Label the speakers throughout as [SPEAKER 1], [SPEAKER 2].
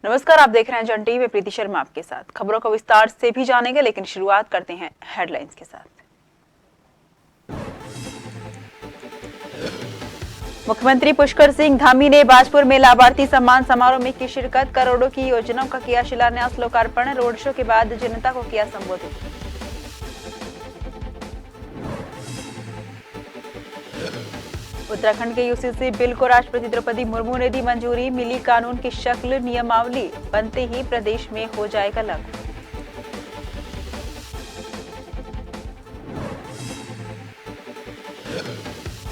[SPEAKER 1] नमस्कार, आप देख रहे हैं जन टीवी में प्रीति शर्मा आपके साथ। खबरों को विस्तार से भी जानेंगे, लेकिन शुरुआत करते हैं हेडलाइंस के साथ। मुख्यमंत्री पुष्कर सिंह धामी ने बाजपुर में लाभार्थी सम्मान समारोह में की शिरकत। करोड़ों की योजनाओं का किया शिलान्यास लोकार्पण। रोड शो के बाद जनता को किया संबोधित। उत्तराखंड के यूसीसी बिल को राष्ट्रपति द्रौपदी मुर्मू ने दी मंजूरी। मिली कानून की शक्ल, नियमावली बनते ही प्रदेश में हो जाएगा लागू।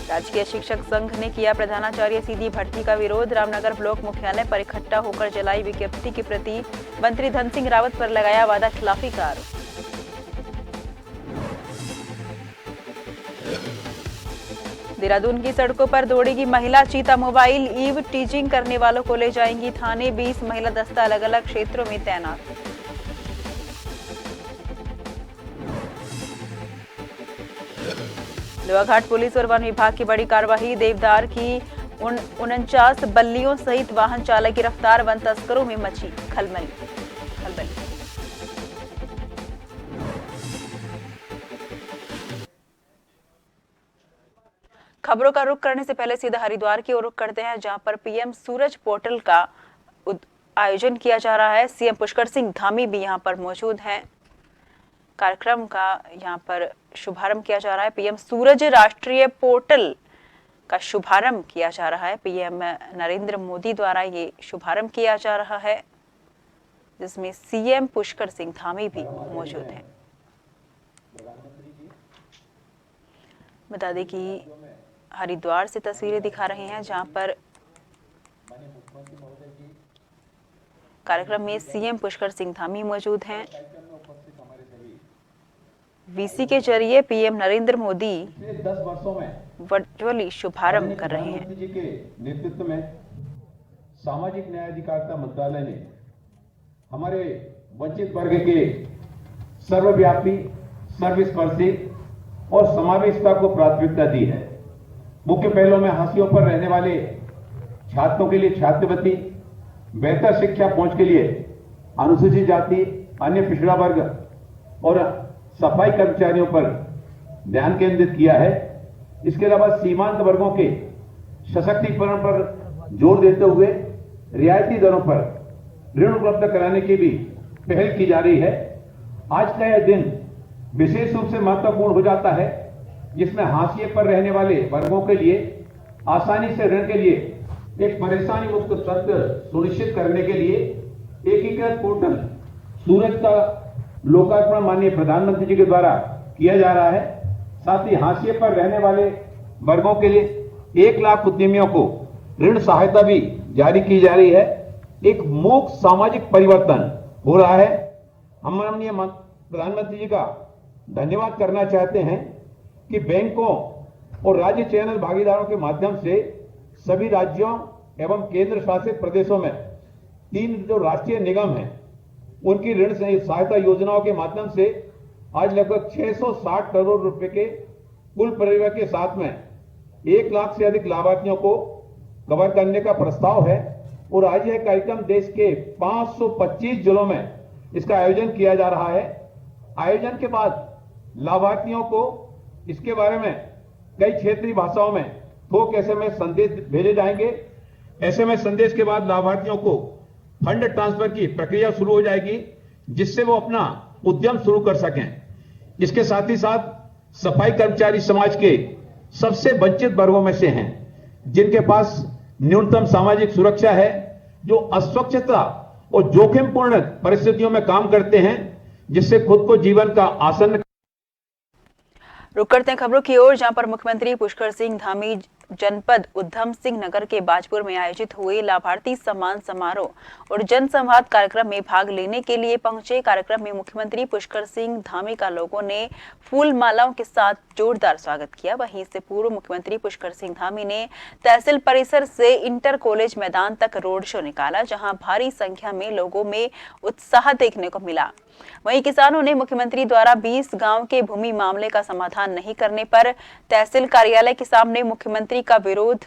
[SPEAKER 1] राजकीय शिक्षक संघ ने किया प्रधानाचार्य सीधी भर्ती का विरोध। रामनगर ब्लॉक मुख्यालय पर इकट्ठा होकर जलाई विज्ञप्ति के प्रति मंत्री धन सिंह रावत पर लगाया वादा खिलाफी का आरोप। देहरादून की सड़कों पर दौड़ेगी महिला चीता मोबाइल। ईव टीचिंग करने वालों को ले जाएंगी थाने। 20 महिला दस्ता अलग अलग क्षेत्रों में तैनात। लोहाघाट पुलिस और वन विभाग की बड़ी कार्रवाई। देवदार की 49 बल्लियों सहित वाहन चालक गिरफ्तार। वन तस्करों में मची खलबली। खबरों का रुख करने से पहले सीधा हरिद्वार की ओर रुख करते हैं, जहां पर पीएम सूरज पोर्टल का आयोजन किया जा रहा है। सीएम पुष्कर सिंह धामी भी यहां पर मौजूद हैं। कार्यक्रम का यहां पर शुभारंभ किया जा रहा है। पीएम सूरज राष्ट्रीय पोर्टल का शुभारंभ किया जा रहा है। पीएम नरेंद्र मोदी द्वारा ये शुभारंभ किया जा रहा है, जिसमें सीएम पुष्कर सिंह धामी भी मौजूद हैं। बता दें कि हरिद्वार से तस्वीरें दिखा रहे हैं, जहां पर कार्यक्रम में सीएम पुष्कर सिंह धामी मौजूद हैं। वीसी के जरिए पीएम नरेंद्र मोदी
[SPEAKER 2] 10 वर्षों में
[SPEAKER 1] वर्चुअली शुभारंभ कर रहे हैं।
[SPEAKER 2] जी के नेतृत्व में सामाजिक न्याय अधिकारिता मंत्रालय ने हमारे वंचित वर्ग के सर्वव्यापी, सर्वस्पर्शी और समावेशिता को प्राथमिकता दी है। मुख्य पहलों में हाशियों पर रहने वाले छात्रों के लिए छात्रवृत्ति, बेहतर शिक्षा पहुंच के लिए अनुसूचित जाति, अन्य पिछड़ा वर्ग और सफाई कर्मचारियों पर ध्यान केंद्रित किया है। इसके अलावा सीमांत वर्गों के सशक्तिकरण पर जोर देते हुए रियायती दरों पर ऋण उपलब्ध कराने की भी पहल की जा रही है। आज का यह दिन विशेष रूप से महत्वपूर्ण हो जाता है, जिसमें हाशिए पर रहने वाले वर्गों के लिए आसानी से ऋण के लिए एक परेशानी मुक्त तंत्र सुनिश्चित करने के लिए एकीकृत पोर्टल सूरज का लोकार्पण माननीय प्रधानमंत्री जी के द्वारा किया जा रहा है। साथ ही हाशिए पर रहने वाले वर्गों के लिए 1 लाख उद्यमियों को ऋण सहायता भी जारी की जा रही है। एक मूक सामाजिक परिवर्तन हो रहा है। हम माननीय प्रधानमंत्री जी का धन्यवाद करना चाहते हैं कि बैंकों और राज्य चैनल भागीदारों के माध्यम से सभी राज्यों एवं केंद्र शासित प्रदेशों में 3 जो राष्ट्रीय निगम हैं, उनकी ऋण सहायता योजनाओं के माध्यम से आज लगभग 660 करोड़ रुपए के कुल परिव्यय के साथ में 1 लाख से अधिक लाभार्थियों को कवर करने का प्रस्ताव है। और आज यह कार्यक्रम देश के 525 जिलों में इसका आयोजन किया जा रहा है। आयोजन के बाद लाभार्थियों को इसके बारे में कई क्षेत्रीय भाषाओं में थोक एसएमएस संदेश भेजे जाएंगे। एसएमएस संदेश के बाद लाभार्थियों को फंड ट्रांसफर की प्रक्रिया शुरू हो जाएगी, जिससे वो अपना उद्यम शुरू कर सकें। इसके साथ ही साथ सफाई कर्मचारी समाज के सबसे वंचित वर्गों में से हैं, जिनके पास न्यूनतम सामाजिक सुरक्षा है, जो अस्वच्छता और जोखिमपूर्ण परिस्थितियों में काम करते हैं, जिससे खुद को जीवन का आसन।
[SPEAKER 1] रुक करते हैं खबरों की ओर, जहां पर मुख्यमंत्री पुष्कर सिंह धामी जनपद उधम सिंह नगर के बाजपुर में आयोजित हुए लाभार्थी सम्मान समारोह और जनसंवाद कार्यक्रम में भाग लेने के लिए पहुंचे। कार्यक्रम में मुख्यमंत्री पुष्कर सिंह धामी का लोगों ने फूल मालाओं के साथ जोरदार स्वागत किया। वहीं इससे पूर्व मुख्यमंत्री पुष्कर सिंह धामी ने तहसील परिसर से इंटर कॉलेज मैदान तक रोड शो निकाला, जहां भारी संख्या में लोगों में उत्साह देखने को मिला। वहीं किसानों ने मुख्यमंत्री द्वारा 20 गांव के भूमि मामले का समाधान नहीं करने पर तहसील कार्यालय के सामने मुख्यमंत्री का विरोध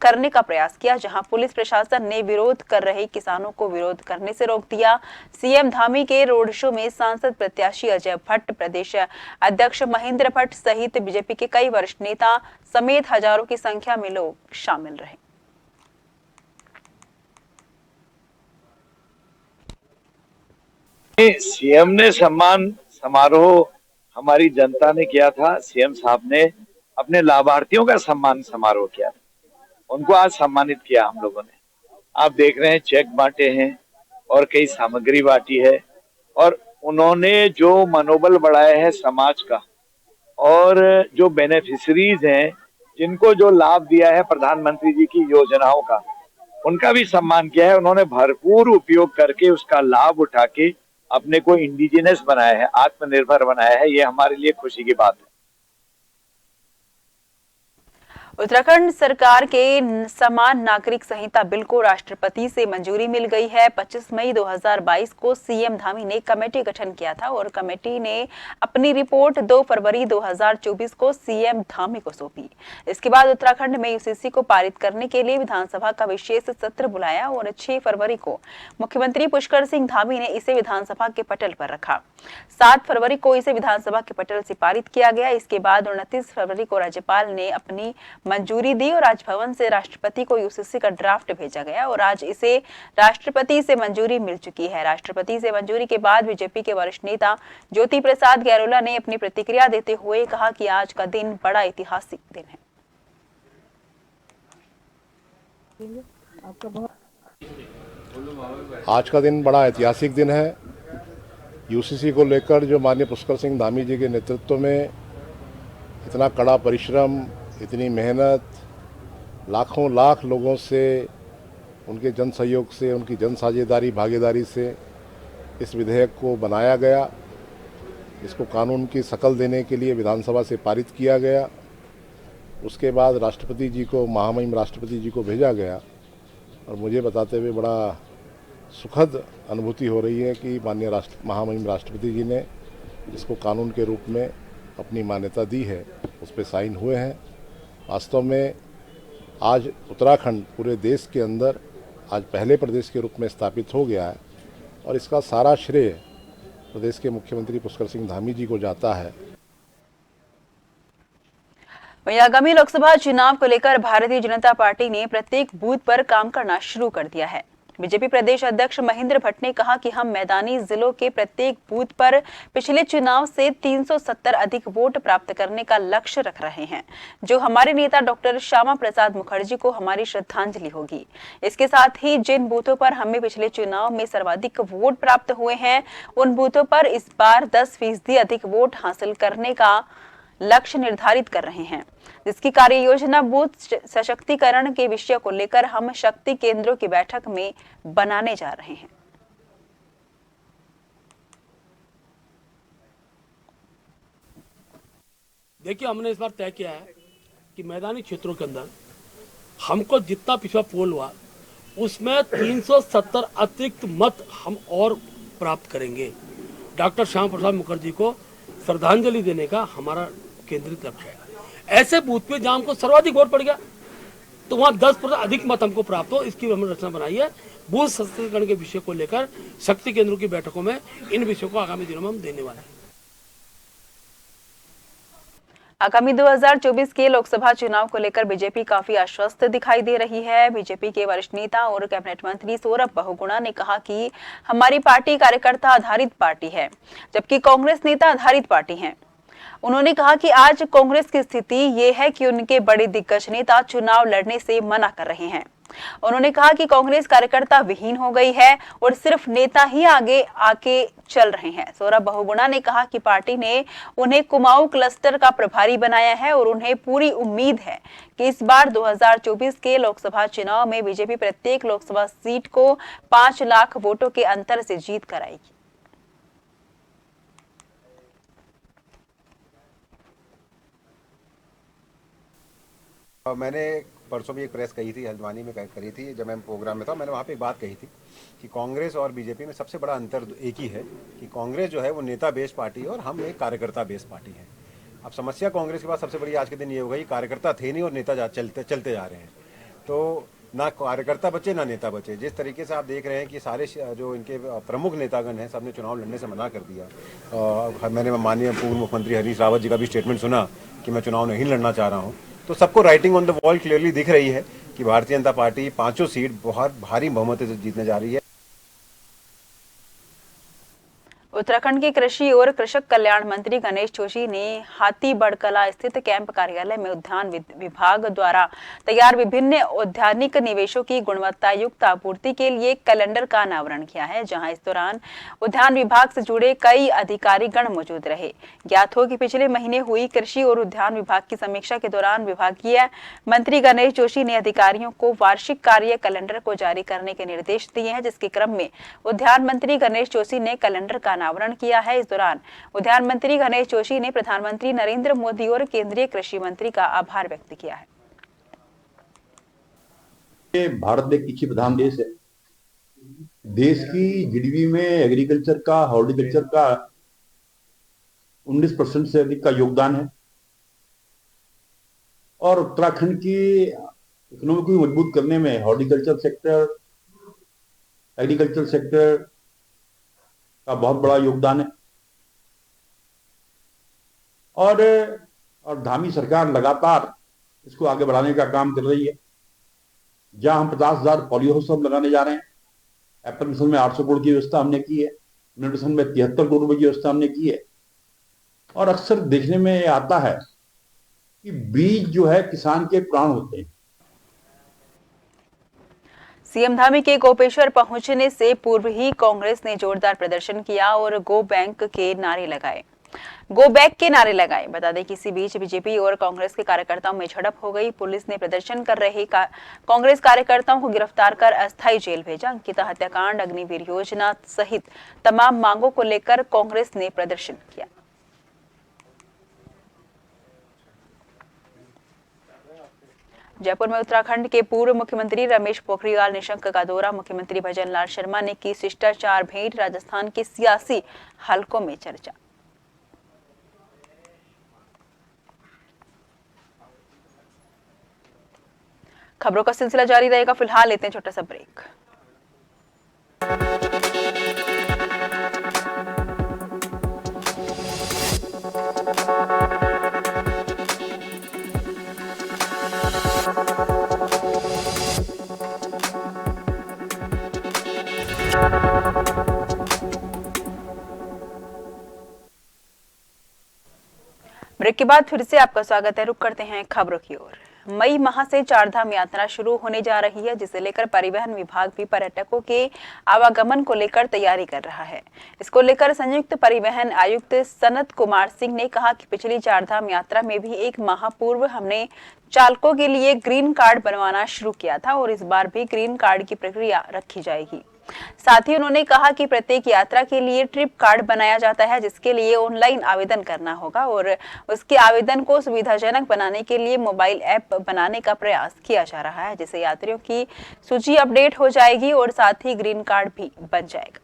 [SPEAKER 1] करने का प्रयास किया, जहां पुलिस प्रशासन ने विरोध कर रहे किसानों को विरोध करने से रोक दिया। सीएम धामी के रोड शो में सांसद प्रत्याशी अजय भट्ट, प्रदेश अध्यक्ष महेंद्र भट्ट सहित बीजेपी के कई वरिष्ठ नेता समेत हजारों की संख्या में लोग शामिल रहे।
[SPEAKER 3] सीएम ने सम्मान समारोह हमारी जनता ने किया था। सीएम साहब ने अपने लाभार्थियों का सम्मान समारोह किया था, उनको आज सम्मानित किया हम लोगों ने। आप देख रहे हैं चेक बांटे हैं और कई सामग्री बांटी है, और उन्होंने जो मनोबल बढ़ाया है समाज का, और जो बेनिफिशरीज हैं जिनको जो लाभ दिया है प्रधानमंत्री जी की योजनाओं का, उनका भी सम्मान किया है। उन्होंने भरपूर उपयोग करके उसका लाभ उठा के अपने को इंडिजिनस बनाया है, आत्मनिर्भर बनाया है। ये हमारे लिए खुशी की बात है।
[SPEAKER 1] उत्तराखंड सरकार के समान नागरिक संहिता बिल को राष्ट्रपति से मंजूरी मिल गई है। 25 मई 2022 को सीएम धामी ने कमेटी गठन किया था और कमेटी ने अपनी रिपोर्ट 2 फरवरी 2024 को सीएम धामी को सौंपी। इसके बाद उत्तराखंड में यूसीसी को पारित करने के लिए विधानसभा का विशेष सत्र बुलाया और 6 फरवरी को मुख्यमंत्री पुष्कर सिंह धामी ने इसे विधानसभा के पटल पर रखा। 7 फरवरी को इसे विधानसभा के पटल से पारित किया गया। इसके बाद 29 फरवरी को राज्यपाल ने अपनी मंजूरी दी और राजभवन से राष्ट्रपति को यूसीसी का ड्राफ्ट भेजा गया और आज इसे राष्ट्रपति से मंजूरी मिल चुकी है। राष्ट्रपति से मंजूरी के बाद बीजेपी के वरिष्ठ नेता ज्योति प्रसाद गैरोला ने अपनी प्रतिक्रिया देते हुए कहा कि आज का दिन बड़ा ऐतिहासिक दिन है।
[SPEAKER 4] आज का दिन बड़ा ऐतिहासिक दिन है। यूसीसी को लेकर जो माननीय पुष्कर सिंह धामी जी के नेतृत्व में इतना कड़ा परिश्रम, इतनी मेहनत, लाखों लाख लोगों से, उनके जन सहयोग से, उनकी जन साझेदारी भागीदारी से इस विधेयक को बनाया गया। इसको कानून की शकल देने के लिए विधानसभा से पारित किया गया। उसके बाद राष्ट्रपति जी को, महामहिम राष्ट्रपति जी को भेजा गया और मुझे बताते हुए बड़ा सुखद अनुभूति हो रही है कि माननीय महामहिम राष्ट्रपति जी ने इसको कानून के रूप में अपनी मान्यता दी है, उस पर साइन हुए हैं। वास्तव में आज उत्तराखंड पूरे देश के अंदर आज पहले प्रदेश के रूप में स्थापित हो गया है और इसका सारा श्रेय प्रदेश के मुख्यमंत्री पुष्कर सिंह धामी जी को जाता है।
[SPEAKER 1] वहीं आगामी लोकसभा चुनाव को लेकर भारतीय जनता पार्टी ने प्रत्येक बूथ पर काम करना शुरू कर दिया है। बीजेपी प्रदेश अध्यक्ष महेंद्र भट्ट ने कहा कि हम मैदानी जिलों के प्रत्येक बूथ पर पिछले चुनाव से 370 अधिक वोट प्राप्त करने का लक्ष्य रख रहे हैं, जो हमारे नेता डॉक्टर श्यामा प्रसाद मुखर्जी को हमारी श्रद्धांजलि होगी। इसके साथ ही जिन बूथों पर हमें पिछले चुनाव में सर्वाधिक वोट प्राप्त हुए हैं, उन बूथों पर इस बार 10% अधिक वोट हासिल करने का लक्ष्य निर्धारित कर रहे हैं, जिसकी कार्य योजना बूथ सशक्तिकरण के विषय को लेकर हम शक्ति केंद्रों की बैठक में बनाने जा रहे हैं।
[SPEAKER 5] देखिए, हमने इस बार तय किया है कि मैदानी क्षेत्रों के अंदर हमको जितना पिछला पोल हुआ उसमें 370 अतिरिक्त मत हम और प्राप्त करेंगे। डॉक्टर श्यामा प्रसाद मुखर्जी को श्रद्धांजलि देने का हमारा केंद्रित लक्ष्य है। ऐसे बूथ पे जहां हमको सर्वाधिक वोट पड़ गया तो वहां 10% अधिक मत हमको प्राप्त हो, इसकी हमने रचना बनाई है। बूथ सशक्तिकरण के विषय को लेकर शक्ति केंद्रों की बैठकों में इन विषयों को आगामी दिनों में हम देने वाले हैं।
[SPEAKER 1] आगामी 2024 के लोकसभा चुनाव को लेकर बीजेपी काफी आश्वस्त दिखाई दे रही है। बीजेपी के वरिष्ठ नेता और कैबिनेट मंत्री सौरभ बहुगुणा ने कहा कि हमारी पार्टी कार्यकर्ता आधारित पार्टी है, जबकि कांग्रेस नेता आधारित पार्टी है। उन्होंने कहा कि आज कांग्रेस की स्थिति ये है कि उनके बड़े दिग्गज नेता चुनाव लड़ने से मना कर रहे हैं। उन्होंने कहा कि कांग्रेस कार्यकर्ता विहीन हो गई है और सिर्फ नेता ही आगे आके चल रहे हैं। सौरभ बहुगुणा ने कहा कि पार्टी ने उन्हें कुमाऊं क्लस्टर का प्रभारी बनाया है और उन्हें पूरी उम्मीद है कि इस बार 2024 के लोकसभा चुनाव में बीजेपी प्रत्येक लोकसभा सीट को 5 लाख वोटों के अंतर से जीत कर आएगी।
[SPEAKER 6] मैंने परसों भी एक प्रेस कही थी, हल्द्वानी में करी थी, जब मैं प्रोग्राम में था मैंने वहाँ पे एक बात कही थी कि कांग्रेस और बीजेपी में सबसे बड़ा अंतर एक ही है कि कांग्रेस जो है वो नेता बेस पार्टी है और हम एक कार्यकर्ता बेस पार्टी है। अब समस्या कांग्रेस के पास सबसे बड़ी आज के दिन ये हो गई, कार्यकर्ता थे नहीं और नेता चलते जा रहे हैं, तो ना कार्यकर्ता बचे ना नेता बचे। जिस तरीके से आप देख रहे हैं कि सारे जो इनके प्रमुख नेतागण हैं सबने चुनाव लड़ने से मना कर दिया। मैंने माननीय पूर्व मुख्यमंत्री हरीश रावत जी का भी स्टेटमेंट सुना कि मैं चुनाव नहीं लड़ना चाह रहा हूँ, तो सबको writing on the wall clearly दिख रही है कि भारतीय जनता पार्टी 5 सीट बहुत भारी बहुमत से जीतने जा रही है।
[SPEAKER 1] उत्तराखंड के कृषि और कृषक कल्याण मंत्री गणेश जोशी ने हाथीबड़कला स्थित कैंप कार्यालय में उद्यान विभाग द्वारा तैयार विभिन्न औद्यानिक निवेशों की गुणवत्ता युक्त आपूर्ति के लिए कैलेंडर का अनावरण किया है, जहां इस दौरान उद्यान विभाग से जुड़े कई अधिकारी गण मौजूद रहे। ज्ञात हो कि पिछले महीने हुई कृषि और उद्यान विभाग की समीक्षा के दौरान विभागीय मंत्री गणेश जोशी ने अधिकारियों को वार्षिक कार्य कैलेंडर को जारी करने के निर्देश दिए हैं, जिसके क्रम में उद्यान मंत्री गणेश जोशी ने कैलेंडर का अनावरण किया है। इस दौरान उद्यान मंत्री गणेश जोशी ने प्रधानमंत्री नरेंद्र मोदी और केंद्रीय कृषि मंत्री का आभार व्यक्त किया है।
[SPEAKER 7] भारत एक कृषि प्रधान देश है। देश की जीडीपी में एग्रीकल्चर का, हॉर्टिकल्चर का 19% से अधिक का योगदान है और उत्तराखंड की इकोनॉमी को मजबूत करने में हॉर्टिकल्चर सेक्टर, एग्रीकल्चर सेक्टर का बहुत बड़ा योगदान है। और धामी सरकार लगातार इसको आगे बढ़ाने का काम कर रही है। जहां हम 50,000 पॉली हाउस लगाने जा रहे हैं, एप्पल मिशन में 800 करोड़ की व्यवस्था हमने की है, न्यूट्रिशन में 73 करोड़ रुपए की व्यवस्था हमने की है। और अक्सर देखने में आता है कि बीज जो है किसान के प्राण होते हैं।
[SPEAKER 1] सीएम धामी के गोपेश्वर पहुंचने से पूर्व ही कांग्रेस ने जोरदार प्रदर्शन किया और गो बैंक के नारे लगाए, गो बैक के नारे लगाए। बता दें कि इसी बीच बीजेपी और कांग्रेस के कार्यकर्ताओं में झड़प हो गई। पुलिस ने प्रदर्शन कर रहे कांग्रेस कार्यकर्ताओं को गिरफ्तार कर अस्थायी जेल भेजा। अंकिता हत्याकांड, अग्निवीर योजना सहित तमाम मांगों को लेकर कांग्रेस ने प्रदर्शन किया। जयपुर में उत्तराखंड के पूर्व मुख्यमंत्री रमेश पोखरियाल निशंक का दौरा, मुख्यमंत्री भजन लाल शर्मा ने की शिष्टाचार भेंट। राजस्थान के सियासी हलकों में चर्चा। खबरों का सिलसिला जारी रहेगा, फिलहाल लेते हैं छोटा सा ब्रेक। ब्रेक के बाद फिर से आपका स्वागत है। रुक करते हैं खबरों की ओर। मई माह से चारधाम यात्रा शुरू होने जा रही है, जिसे लेकर परिवहन विभाग भी पर्यटकों के आवागमन को लेकर तैयारी कर रहा है। इसको लेकर संयुक्त परिवहन आयुक्त सनत कुमार सिंह ने कहा कि पिछली चारधाम यात्रा में भी 1 माह पूर्व हमने चालकों के लिए ग्रीन कार्ड बनवाना शुरू किया था और इस बार भी ग्रीन कार्ड की प्रक्रिया रखी जाएगी। साथ ही उन्होंने कहा कि प्रत्येक यात्रा के लिए ट्रिप कार्ड बनाया जाता है, जिसके लिए ऑनलाइन आवेदन करना होगा और उसके आवेदन को सुविधाजनक बनाने के लिए मोबाइल ऐप बनाने का प्रयास किया जा रहा है, जिससे यात्रियों की सूची अपडेट हो जाएगी और साथ ही ग्रीन कार्ड भी बन जाएगा।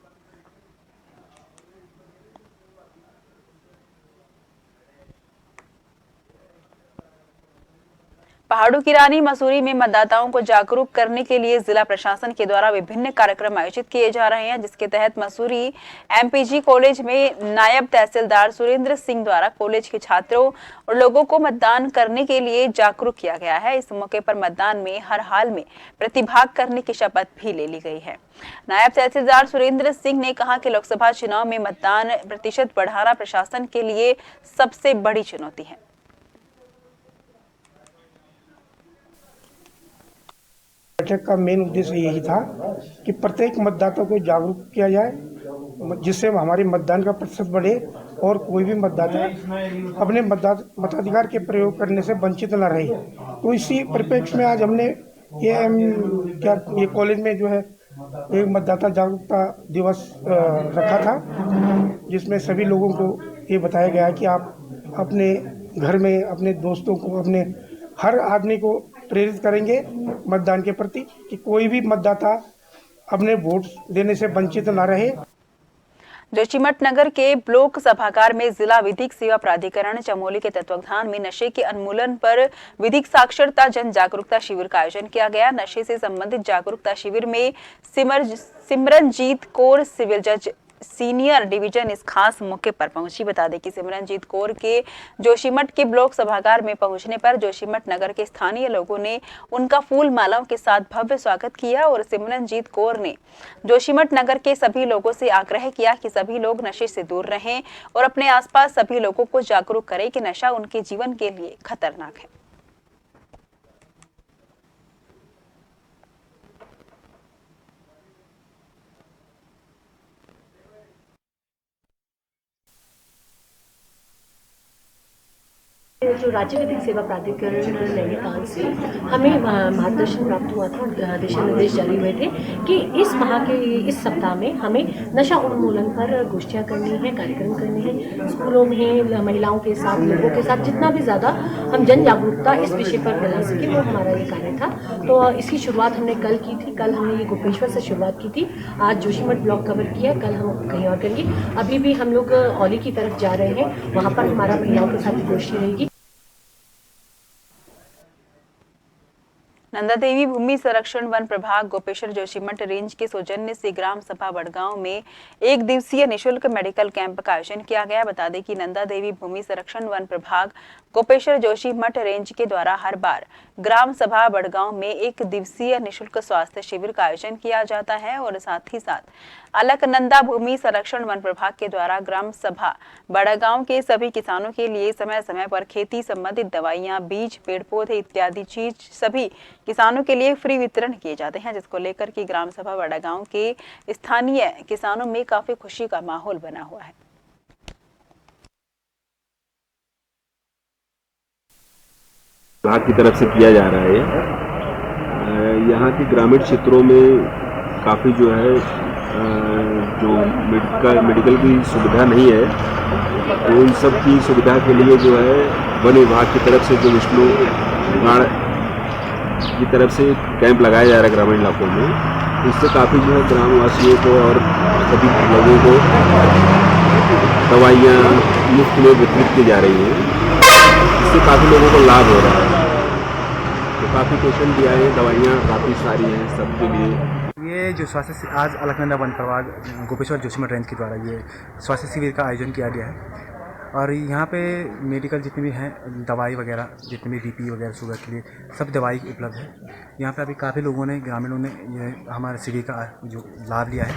[SPEAKER 1] पहाड़ों की रानी मसूरी में मतदाताओं को जागरूक करने के लिए जिला प्रशासन के द्वारा विभिन्न कार्यक्रम आयोजित किए जा रहे हैं, जिसके तहत मसूरी एमपीजी कॉलेज में नायब तहसीलदार सुरेंद्र सिंह द्वारा कॉलेज के छात्रों और लोगों को मतदान करने के लिए जागरूक किया गया है। इस मौके पर मतदान में हर हाल में प्रतिभाग करने की शपथ भी ले ली गई है। नायब तहसीलदार सुरेंद्र सिंह ने कहा कि लोकसभा चुनाव में मतदान प्रतिशत बढ़ाना प्रशासन के लिए सबसे बड़ी चुनौती है।
[SPEAKER 8] बैठक का मेन उद्देश्य यही था कि प्रत्येक मतदाता को जागरूक किया जाए, जिससे हमारे मतदान का प्रतिशत बढ़े और कोई भी मतदाता अपने मताधिकार के प्रयोग करने से वंचित न रहे। तो इसी परिप्रेक्ष्य में आज हमने ये कॉलेज में जो है एक मतदाता जागरूकता दिवस रखा था, जिसमें सभी लोगों को ये बताया गया कि आप अपने घर में अपने दोस्तों को, अपने हर आदमी को प्रेरित करेंगे मतदान के प्रति कि कोई भी मतदाता अपने वोट देने से वंचित न रहे।
[SPEAKER 1] जोशीमठ नगर के ब्लॉक सभागार में जिला विधिक सेवा प्राधिकरण चमोली के तत्वावधान में नशे के उन्मूलन पर विधिक साक्षरता जन जागरूकता शिविर का आयोजन किया गया। नशे से संबंधित जागरूकता शिविर में सिमरनजीत कौर सिविल जज सीनियर डिवीजन इस खास मौके पर पहुंची। बता दें कि सिमरनजीत कौर के जोशीमठ के ब्लॉक सभागार में पहुंचने पर जोशीमठ नगर के स्थानीय लोगों ने उनका फूल मालाओं के साथ भव्य स्वागत किया और सिमरनजीत कौर ने जोशीमठ नगर के सभी लोगों से आग्रह किया कि सभी लोग नशे से दूर रहें और अपने आसपास सभी लोगों को जागरूक करें कि नशा उनके जीवन के लिए खतरनाक है।
[SPEAKER 9] जो राज्य विधिक सेवा प्राधिकरण नैनीताल से हमें मार्गदर्शन प्राप्त हुआ था, दिशा निर्देश जारी हुए थे कि इस माह के इस सप्ताह में हमें नशा उन्मूलन पर गोष्ठियाँ करनी है, कार्यक्रम करने हैं स्कूलों में, महिलाओं के साथ, लोगों के साथ, जितना भी ज़्यादा हम जन जागरूकता इस विषय पर फैला सके वो हमारा ये कार्य था। तो इसकी शुरुआत हमने कल की थी। कल हमने ये गोपेश्वर से शुरुआत की थी, आज जोशीमठ ब्लॉक कवर किया, कल हम कहीं और करेंगे। अभी भी हम लोग औली की तरफ जा रहे हैं, वहाँ पर हमारा महिलाओं के साथ गोष्ठी रहेगी।
[SPEAKER 1] नंदा देवी भूमि संरक्षण वन प्रभाग गोपेश्वर जोशीमठ रेंज के सौजन्य से ग्राम सभा बड़गांव में एक दिवसीय निशुल्क मेडिकल कैंप का आयोजन किया गया। बता दें कि नंदा देवी भूमि संरक्षण वन प्रभाग गोपेश्वर जोशीमठ रेंज के द्वारा हर बार ग्राम सभा बड़गांव में एक दिवसीय निशुल्क स्वास्थ्य शिविर का आयोजन किया जाता है और साथ ही साथ अलकनंदा भूमि संरक्षण वन प्रभाग के द्वारा ग्राम सभा बड़गांव के सभी किसानों के लिए समय समय पर खेती संबंधित दवाइयां, बीज, पेड़ पौधे इत्यादि चीज सभी किसानों के लिए फ्री वितरण किए जाते हैं, जिसको लेकर कि ग्राम सभा बड़गांव के स्थानीय किसानों में काफी खुशी का माहौल बना हुआ है।
[SPEAKER 10] विभाग की तरफ से किया जा रहा है। यहाँ के ग्रामीण क्षेत्रों में काफ़ी जो है जो मेडिकल की सुविधा नहीं है, तो उन सब की सुविधा के लिए जो है वन विभाग की तरफ से जो विष्णु गाड़ की तरफ से कैंप लगाया जा रहा है ग्रामीण इलाकों में। इससे काफ़ी जो है ग्रामवासियों को और सभी लोगों को दवाइयाँ मुफ्त में वितरित की जा रही हैं, इससे काफ़ी लोगों को लाभ हो रहा है। तो काफ़ी पेशेंट भी आए, दवाइयाँ काफ़ी सारी हैं सबके लिए।
[SPEAKER 11] ये जो स्वास्थ्य आज अलकनंदा वन प्रभाग गोपेश्वर जोशीमठ रेंज के द्वारा ये स्वास्थ्य शिविर का आयोजन किया गया है और यहाँ पे मेडिकल जितने भी हैं, दवाई वगैरह जितने भी बीपी वगैरह शुगर के लिए सब दवाई उपलब्ध है। यहाँ पे अभी काफ़ी लोगों ने, ग्रामीणों ने ये हमारे शिविर का जो लाभ लिया है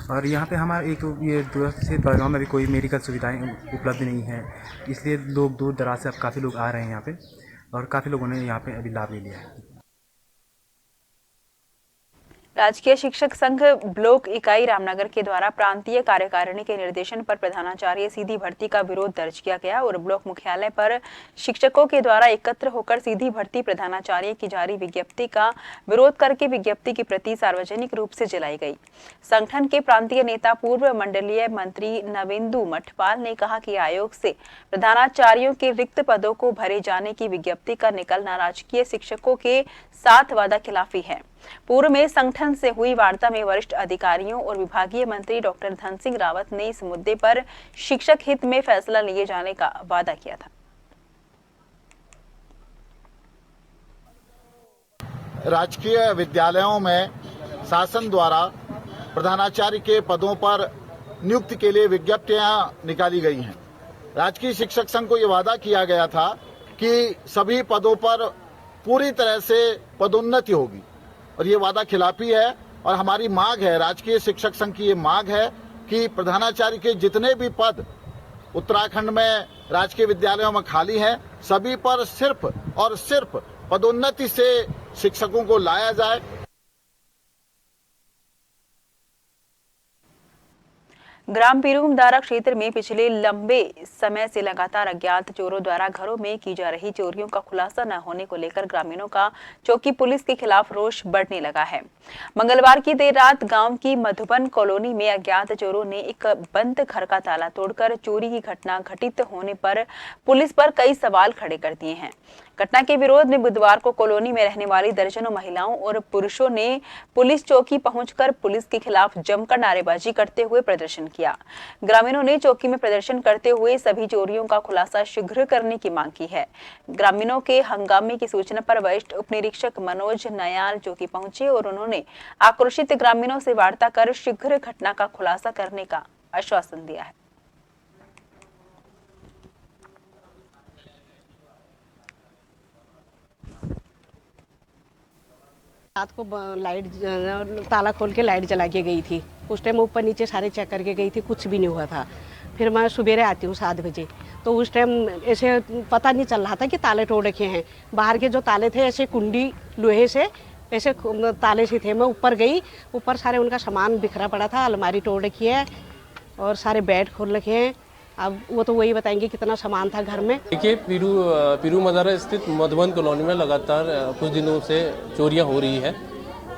[SPEAKER 11] और यहाँ पे हमारा एक ये दूर से बड़गांव में भी कोई मेडिकल सुविधाएं उपलब्ध नहीं है, इसलिए लोग दूर दराज से अब काफ़ी लोग आ रहे हैं यहाँ पे और काफ़ी लोगों ने यहाँ पे अभी लाभ ले लिया है।
[SPEAKER 1] राजकीय शिक्षक संघ ब्लॉक इकाई रामनगर के द्वारा प्रांतीय कार्यकारिणी के निर्देशन पर प्रधानाचार्य सीधी भर्ती का विरोध दर्ज किया गया और ब्लॉक मुख्यालय पर शिक्षकों के द्वारा एकत्र होकर सीधी भर्ती प्रधानाचार्य की जारी विज्ञप्ति का विरोध करके विज्ञप्ति की प्रति सार्वजनिक रूप से जलाई गई। संगठन के प्रांतीय नेता पूर्व मंडलीय मंत्री नवेंदु मठपाल ने कहा कि आयोग से प्रधानाचार्यों के रिक्त पदों को भरे जाने की विज्ञप्ति का निकलना राजकीय शिक्षकों के साथ वादा खिलाफी है। पूर्व में संगठन से हुई वार्ता में वरिष्ठ अधिकारियों और विभागीय मंत्री डॉक्टर धन सिंह रावत ने इस मुद्दे पर शिक्षक हित में फैसला लिए जाने का वादा किया था।
[SPEAKER 12] राजकीय विद्यालयों में शासन द्वारा प्रधानाचार्य के पदों पर नियुक्ति के लिए विज्ञप्तियां निकाली गई हैं। राजकीय शिक्षक संघ को यह वादा किया गया था कि सभी पदों पर पूरी तरह से पदोन्नति होगी और ये वादा खिलाफी है और हमारी मांग है, राजकीय शिक्षक संघ की ये मांग है कि प्रधानाचार्य के जितने भी पद उत्तराखंड में राजकीय विद्यालयों में खाली हैं, सभी पर सिर्फ और सिर्फ पदोन्नति से शिक्षकों को लाया जाए।
[SPEAKER 1] ग्राम पीरूमदारा क्षेत्र में पिछले लंबे समय से लगातार अज्ञात चोरों द्वारा घरों में की जा रही चोरियों का खुलासा न होने को लेकर ग्रामीणों का चौकी पुलिस के खिलाफ रोष बढ़ने लगा है। मंगलवार की देर रात गांव की मधुबन कॉलोनी में अज्ञात चोरों ने एक बंद घर का ताला तोड़कर चोरी की घटना घटित होने पर पुलिस पर कई सवाल खड़े कर दिए हैं। घटना के विरोध में बुधवार को कॉलोनी में रहने वाली दर्जनों महिलाओं और पुरुषों ने पुलिस चौकी पहुंचकर पुलिस के खिलाफ जमकर नारेबाजी करते हुए प्रदर्शन किया। ग्रामीणों ने चौकी में प्रदर्शन करते हुए सभी चोरियों का खुलासा शीघ्र करने की मांग की है। ग्रामीणों के हंगामे की सूचना पर वरिष्ठ उप निरीक्षक मनोज नयाल चौकी पहुंचे और उन्होंने आक्रोशित ग्रामीणों से वार्ता कर शीघ्र घटना का खुलासा करने का आश्वासन दिया है।
[SPEAKER 13] रात को लाइट ताला खोल के लाइट जला के गई थी। उस टाइम ऊपर नीचे सारे चेक करके गई थी, कुछ भी नहीं हुआ था। फिर मैं सुबेरे आती हूँ 7 बजे, तो उस टाइम ऐसे पता नहीं चल रहा था कि ताले तोड़ रखे हैं। बाहर के जो ताले थे ऐसे कुंडी लोहे से ऐसे ताले से थे। मैं ऊपर गई, ऊपर सारे उनका सामान बिखरा पड़ा था, अलमारी तोड़ रखी है और सारे बेड खोल रखे हैं। अब वो तो वही बताएंगे कितना सामान था घर में।
[SPEAKER 14] देखिए, पीरूमदारा स्थित मधुबन कॉलोनी में लगातार कुछ दिनों से चोरियां हो रही है।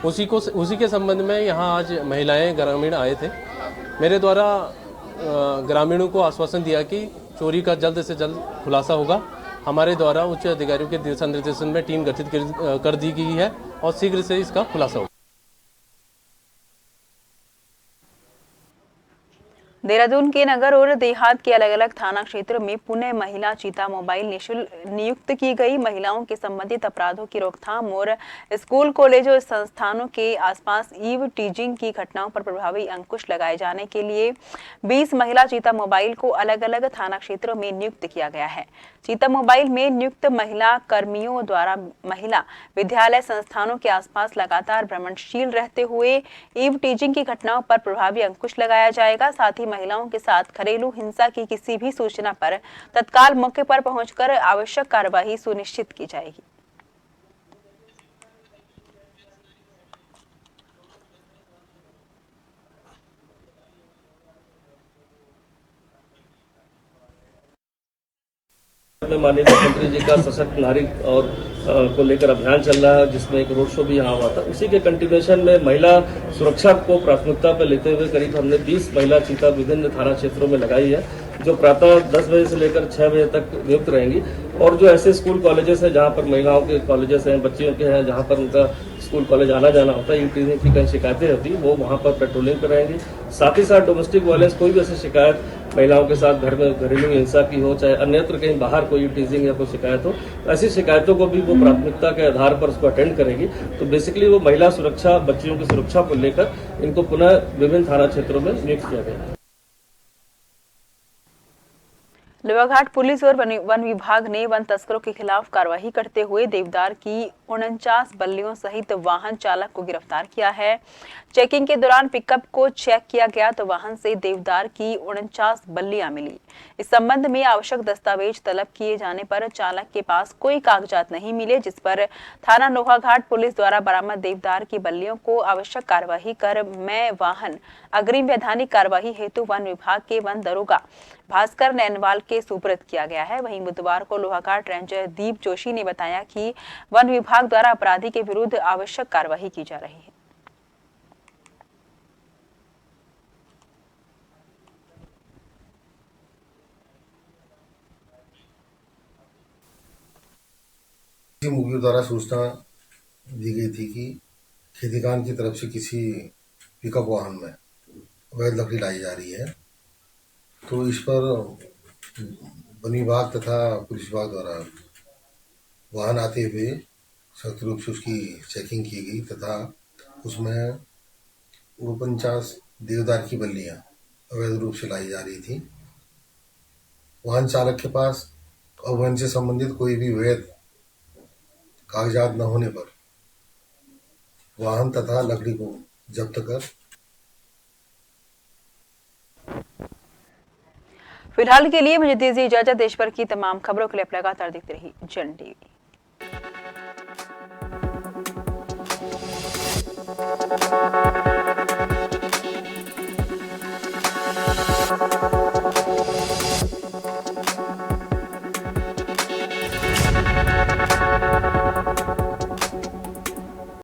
[SPEAKER 14] उसी के संबंध में यहाँ आज महिलाएं ग्रामीण आए थे। मेरे द्वारा ग्रामीणों को आश्वासन दिया कि चोरी का जल्द से जल्द खुलासा होगा। हमारे द्वारा उच्च अधिकारियों के दिशा निर्देशन में टीम गठित कर दी गई है और शीघ्र से इसका खुलासा होगा।
[SPEAKER 1] देहरादून के नगर और देहात के अलग अलग थाना क्षेत्रों में पुणे महिला चीता मोबाइल नियुक्त की गई। महिलाओं के संबंधित अपराधों की रोकथाम और स्कूल, कॉलेज और संस्थानों के आसपास ईव टीजिंग की घटनाओं पर प्रभावी अंकुश लगाए जाने के लिए 20 महिला चीता मोबाइल को अलग अलग थाना क्षेत्रों में नियुक्त किया गया है। चीता मोबाइल में नियुक्त महिला कर्मियों द्वारा महिला विद्यालय संस्थानों के आसपास लगातार भ्रमणशील रहते हुए ईव टीजिंग की घटनाओं पर प्रभावी अंकुश लगाया जाएगा। साथ ही महिलाओं के साथ घरेलू हिंसा की किसी भी सूचना पर तत्काल मौके पर पहुंचकर आवश्यक कार्यवाही सुनिश्चित की जाएगी।
[SPEAKER 15] माननीय मुख्यमंत्री जी का सशक्त नारी और को लेकर अभियान चल रहा है, जिसमें एक रोड शो भी यहाँ हुआ था। उसी के कंटिन्यूएशन में महिला सुरक्षा को प्राथमिकता पर लेते हुए करीब हमने 20 महिला चीता विभिन्न थाना क्षेत्रों में लगाई है, जो प्रातः 10 बजे से लेकर 6 बजे तक नियुक्त रहेंगी। और जो ऐसे स्कूल कॉलेजेस हैं जहाँ पर महिलाओं के कॉलेजेस हैं, बच्चियों के हैं, जहाँ पर उनका स्कूल कॉलेज आना जाना होता है, यूटीजिंग की कई शिकायतें होती है, वो वहाँ पर पेट्रोलिंग पर रहेंगी। साथ ही साथ डोमेस्टिक वायलेंस, कोई भी ऐसी शिकायत महिलाओं के साथ घर में घरेलू हिंसा की हो, चाहे अन्यत्र कहीं बाहर कोई टीजिंग या कोई शिकायत हो, ऐसी शिकायतों को भी वो प्राथमिकता के आधार पर उसको अटेंड करेगी। तो बेसिकली वो महिला सुरक्षा, बच्चियों की सुरक्षा को लेकर इनको पुनः विभिन्न थाना क्षेत्रों में नियुक्त किया गया है।
[SPEAKER 1] लोहाघाट पुलिस और वन विभाग ने वन तस्करों के खिलाफ कार्रवाई करते हुए देवदार की 49 बल्लियों सहित वाहन चालक को गिरफ्तार किया है। चेकिंग के दौरान पिकअप को चेक किया गया तो वाहन से देवदार की 49 बल्लियां मिली। इस संबंध में आवश्यक दस्तावेज तलब किए जाने पर चालक के पास कोई कागजात नहीं मिले, जिस पर थाना लोहाघाट पुलिस द्वारा बरामद देवदार की बल्लियों को आवश्यक कार्यवाही कर मैं वाहन अग्रिम वैधानिक कार्यवाही हेतु वन विभाग के वन दरोगा भास्कर नैनवाल के सुपुर्द किया गया है। वहीं बुधवार को लोहाघाट रेंजर दीप जोशी ने बताया कि वन विभाग द्वारा अपराधी के विरुद्ध आवश्यक कार्यवाही की जा रही है।
[SPEAKER 16] मुखबिर द्वारा सूचना दी गई थी कि खेतीखान की तरफ से किसी पिकअप वाहन में अवैध लकड़ी लाई जा रही है, तो इस पर वन विभाग तथा पुलिस विभाग द्वारा वाहन आते हुए सख्त रूप से उसकी चेकिंग की गई तथा उसमें 49 देवदार की बल्लियां अवैध रूप से लाई जा रही थी। वाहन चालक के पास अवैध से संबंधित कोई भी वैध कागजात न होने पर वाहन तथा लकड़ी को जब्त कर।
[SPEAKER 1] फिलहाल के लिए मुझे दीजिए इजाजत। देश भर की तमाम खबरों के लिए लगातार देखते रहिए जन टीवी।